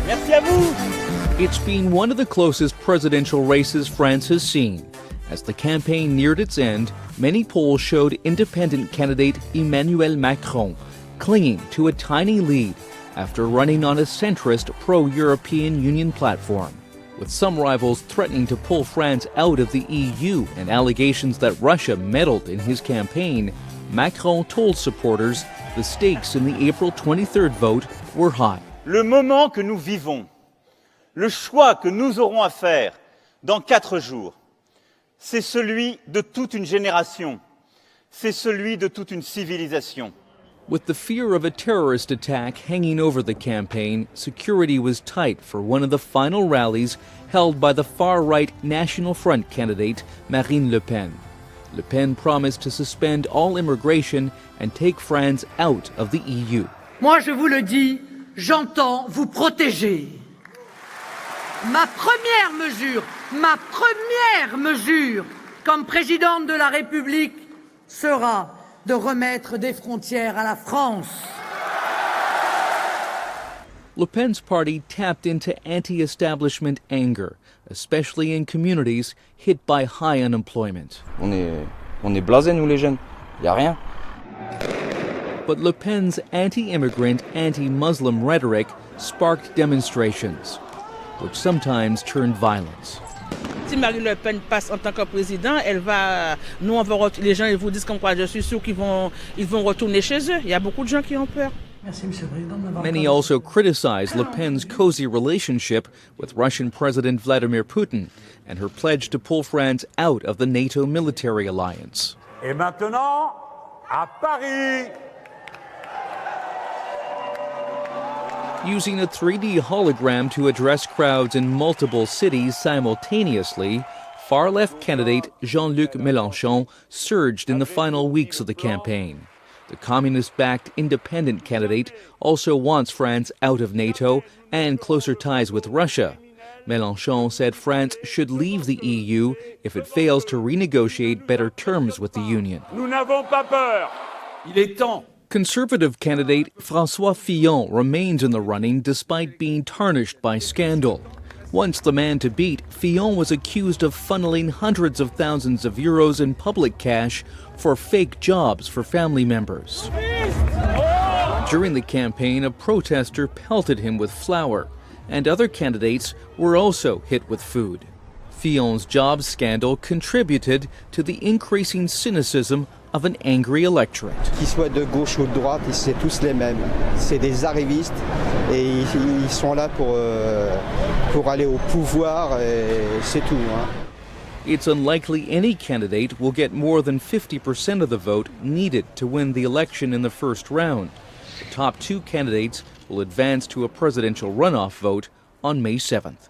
Merci à vous. It's been one of the closest presidential races France has seen. As the campaign neared its end, many polls showed independent candidate Emmanuel Macron clinging to a tiny lead after running on a centrist pro-European Union platform. With some rivals threatening to pull France out of the EU and allegations that Russia meddled in his campaign, Macron told supporters the stakes in the April 23rd vote were high. Le moment que nous vivons, le choix que nous aurons à faire dans 4 jours, c'est celui de toute une génération, c'est celui de toute une civilisation. With the fear of a terrorist attack hanging over the campaign, security was tight for one of the final rallies held by the far-right National Front candidate Marine Le Pen. Le Pen promised to suspend all immigration and take France out of the EU. Moi, je vous le dis, j'entends vous protéger. Ma première mesure comme présidente de la République sera de remettre des frontières à la France. Le Pen's party tapped into anti-establishment anger, especially in communities hit by high unemployment. On est blasés, nous les jeunes. Y a rien. But Le Pen's anti-immigrant, anti-Muslim rhetoric sparked demonstrations, which sometimes turned violence. Si Marine Le Pen passe en tant que président, les gens ils vous disent comme quoi je suis sûr qu'ils vont retourner chez eux. Il y a beaucoup de gens qui ont peur. Many also criticized Le Pen's cozy relationship with Russian President Vladimir Putin and her pledge to pull France out of the NATO military alliance. Et maintenant, à Paris. Using a 3D hologram to address crowds in multiple cities simultaneously, far-left candidate Jean-Luc Melenchon surged in the final weeks of the campaign. The communist-backed independent candidate also wants France out of NATO and closer ties with Russia. Melenchon said France should leave the EU if it fails to renegotiate better terms with the Union. Nous n'avons pas peur. Il est temps. Conservative candidate François Fillon remains in the running despite being tarnished by scandal. Once the man to beat, Fillon was accused of funneling hundreds of thousands of euros in public cash for fake jobs for family members. During the campaign, a protester pelted him with flour, and other candidates were also hit with food. Fillon's jobs scandal contributed to the increasing cynicism of an angry electorate. Qu'ils soient de gauche ou de droite, c'est tous les mêmes. C'est des arrivistes et ils sont là pour aller au pouvoir et c'est tout. It's unlikely any candidate will get more than 50% of the vote needed to win the election in the first round. The top 2 candidates will advance to a presidential runoff vote on May 7th.